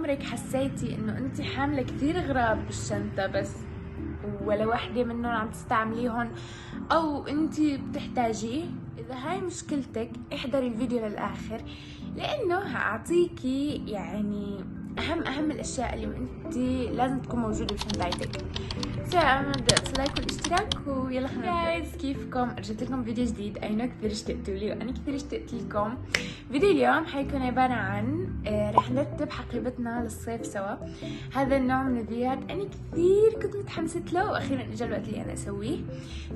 عمرك حسيتي انه انت حامله كثير اغراض بالشنطه بس ولا وحده منهم عم تستعمليهم او انت بتحتاجيه؟ اذا هاي مشكلتك احضري الفيديو للاخر، لانه هاعطيكي يعني اهم الاشياء اللي انت لازم تكون موجوده بشنطتك. انا بدي لايك والاشتراك ويلا خلينا جايز. كيفكم؟ رجعت لكم فيديو جديد. اي كثير اشتقتوا لي وانا كثير اشتقت لكم. فيديو اليوم حيكون عباره عن رح نرتب حقيبتنا للصيف سوا. هذا النوع من الفيديوهات انا كثير كنت متحمسه له واخيرا اجى الوقت اللي انا اسويه.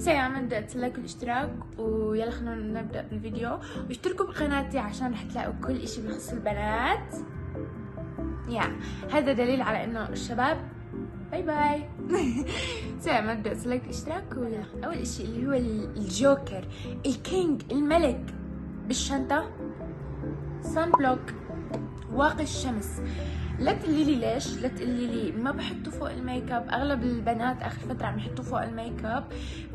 انا بدي لايك والاشتراك ويلا خلينا نبدا بالفيديو. واشتركوا بقناتي عشان رح تلاقوا كل اشي بخص البنات. هذا دليل على انه الشباب باي باي. مبدأ لايك الاشتراك. اول اشي اللي هو الجوكر، الكينج، الملك بالشنطة، سان بلوك، واقي الشمس. لا تقولي لي ليش، لا تقولي لي ما بحطوا فوق الميك اب. اغلب البنات اخر فتره عم يحطوا فوق الميك اب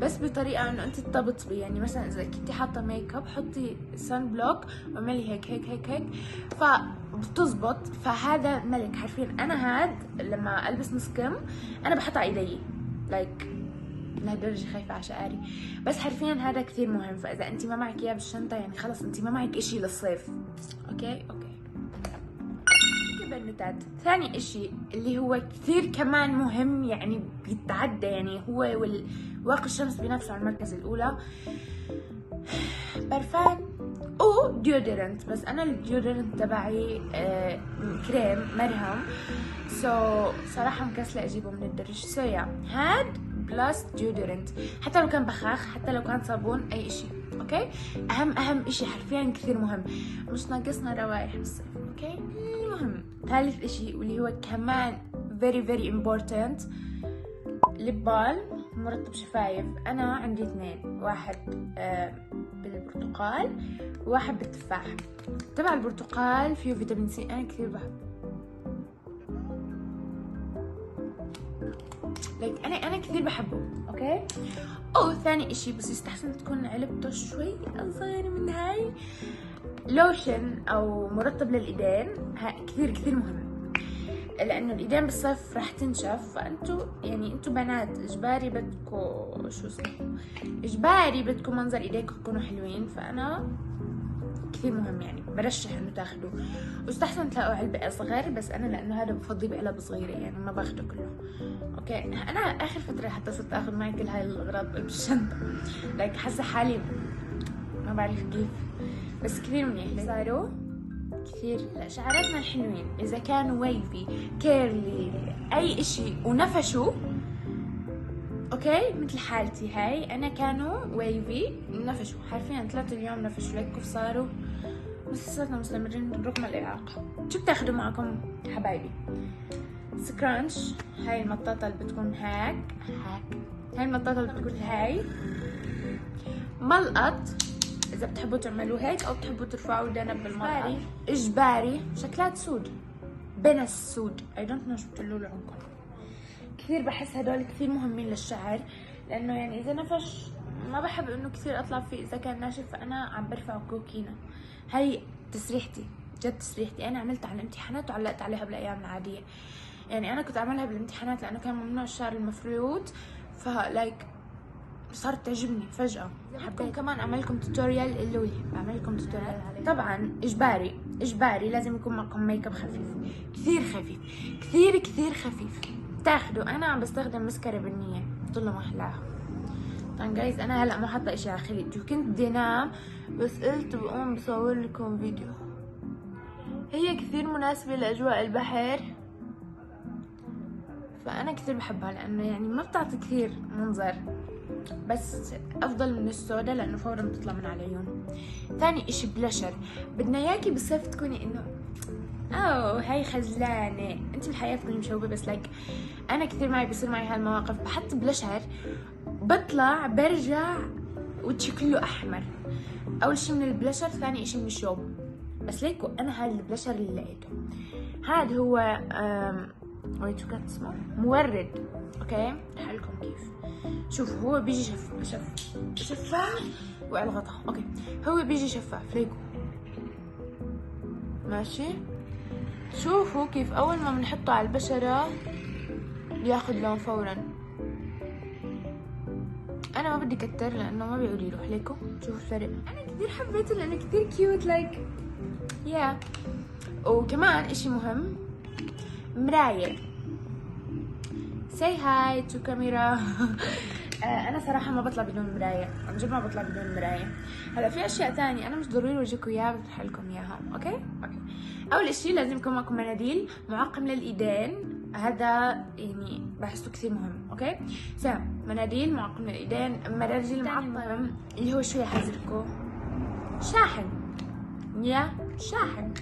بس بطريقه انه انت تطبطبي، يعني مثلا اذا كنتي حاطه ميك اب حطي سان بلوك واعملي هيك هيك هيك هيك فبتزبط. فهذا ملك حرفيا. انا هاد لما البس نص كم انا بحطها على ايدي لايك لهالدرجه خايفه على شعري، بس حرفيا هذا كثير مهم. فاذا انت ما معك اياه بالشنطه يعني خلص انت ما معك اشي للصيف. اوكي بنوتات. ثاني اشي اللي هو كثير كمان مهم يعني بيتعدى، يعني هو واقي الشمس بنفسه على المركز الاولى، برفان او ديودرنت. بس انا الديودرنت تبعي كريم مرهم، صراحه مكسله اجيبه من الدرج. هاد بلس ديودرنت، حتى لو كان بخاخ حتى لو كان صابون اي اشي. اوكي اهم اشي حرفيا كثير مهم، مش ناقصنا روائح بالصيف. اوكي المهم ثالث اشي واللي هو كمان very important، ليب بالم مرطب شفايف. انا عندي اثنين، واحد بالبرتقال وواحد بالتفاح. تبع البرتقال فيه فيتامين سي انا كثير بحب، انا كثير بحبه. اوكي ثاني اشي بس يستحسن تكون علبته شوي اصغر من هاي، لوشن او مرطب للايدين. كثير مهم لانه الايدين بالصيف راح تنشف، فانتوا يعني انتوا بنات اجباري بدكم اجباري بدكم منظر ايديكم يكونوا حلوين. فانا كثير مهم يعني برشح انه تاخذوه، واستحسن تلاقوا علبه اصغر، بس انا لانه هذا بفضي بعلب صغيره يعني ما باخده كله. اوكي انا اخر فتره حتى صرت اخذ معي كل هاي الاغراض بالشنطه، حاسه حالي ما بعرف كيف، بس كثير منيح. صاروا كثير شعراتنا الحلوين اذا كانوا ويفي كيرلي اي اشي ونفشوا. اوكي مثل حالتي هاي، انا كانوا ويفي نفشوا حرفيا 3 اليوم نفشوا لك كيف صاروا، بس صرنا مستمرين رغم الاعاقه. شو بتاخذوا معكم حبايبي؟ سكرانش، هاي المطاطه اللي بتكون هاي المطاطه اللي بتكون هاي، ملقط اذا بتحبوا تعملوا هيك او بتحبوا ترفعوا دنب بالملقط. اجباري شكلات سود، بنس سود، اي دونت نو شو بتقولوا له عندكم. كثير بحس هدول كثير مهمين للشعر، لانه يعني اذا نفش ما بحب انه كثير اطلع فيه. اذا كان ناشف فانا عم برفع كوكينا. هاي تسريحتي جد تسريحتي، انا عملتها على الامتحانات وعلقت عليها بالايام العاديه. يعني انا كنت اعملها بالامتحانات لانه كان ممنوع الشعر المفروض، صارت تعجبني فجأة. حبيت كمان اعملكم توتوريال اللولي، بعملكم توتوريال عليه. طبعا اجباري لازم يكون معكم ميك اب خفيف، كثير خفيف كثير خفيف تاخدوا. انا عم بستخدم مسكرة بنية طلع ما احلاها. طبعا جايز انا هلا ما حاطه اشي على خليجي وكنت بدي انام، بس قلت بقوم بصور لكم فيديو. هي كثير مناسبة لاجواء البحر، فانا كثير بحبها لانه يعني ما بتعطي كثير منظر، بس افضل من السودا لانه فورا بتطلع من على العيون. ثاني اشي بلاشر، بدنا اياكي بالصيف تكوني انه هاي خجلانه، انت بالحياه تكوني مشوبه، بس انا كثير بيصير معي هالمواقف، بحط بلاشر بطلع برجع وجهي كله احمر. اول شي من البلاشر، ثاني اشي من الشوب. بس ليكو انا هذا البلاشر اللي لقيته هذا هو شو كان اسمه؟ مورد. اوكي رح لكم كيف. شوفوا هو بيجي شفاف وعلى الغطاء. اوكي هو بيجي شفاف ليكو ماشي. شوفوا كيف اول ما بنحطه على البشرة بياخد لون فورا. انا ما بدي كتر لانه ما بيقول يروح لكم. شوفوا الفرق. انا كثير حبيته لانه كثير كيوت لايك يا. وكمان اشي مهم، مراية. say hi to camera. انا صراحه ما بطلع بدون مرايه، عن جد ما بطلع بدون مرايه. هلا في اشياء ثانيه انا مش ضروري اورجيكم اياها، بطرح لكم اياها. اوكي. اول اشي لازم يكون معكم مناديل معقم للايدين، هذا يعني بحسه كثير مهم. اوكي، مناديل معقم للايدين. مناديل معقم اللي هو شو يحذركم، شاحن. شاحن.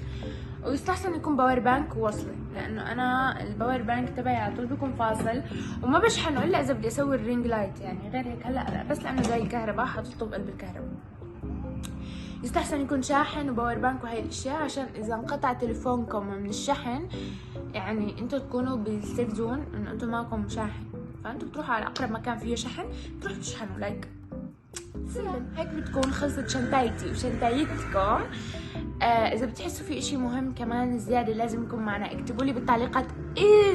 ويستحسن يكون باور بانك ووصلي، لانه انا الباور بانك تبعي على طول بيكون فاصل وما بشحنه الا اذا بدي اسوي الرينج لايت، يعني غير هيك هلا لا، بس لانه جاي الكهرباء حاطته بقلب الكهرباء. يستحسن يكون شاحن وباور بانك وهي الاشياء، عشان اذا انقطع تليفونكم من الشحن يعني انتم تكونوا بالسيف زون انه انتم معكم شاحن، فانتم بتروحوا على اقرب مكان فيه شحن بتروحوا تشحنوا. لايك سلم هيك بتكون خلصت شنطايتي وشنطايتكم. اذا بتحسوا في اشي مهم كمان زيادة لازم يكون معنا، اكتبوا لي بالتعليقات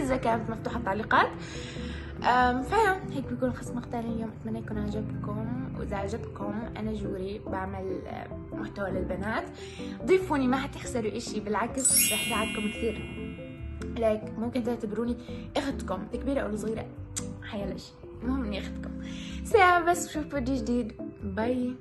اذا كانت مفتوحة التعليقات. هيك بيكون خلص مقطع اليوم، اتمنى يكون عجبكم. واذا عجبكم انا جوري بعمل محتوى للبنات، ضيفوني ما حتخسروا اشي، بالعكس رح ساعدكم كثير. لايك ممكن تعتبروني اختكم، كبيرة او صغيرة حيلا شي، المهم اني اختكم. بس بشوف فيديو جديد. باي.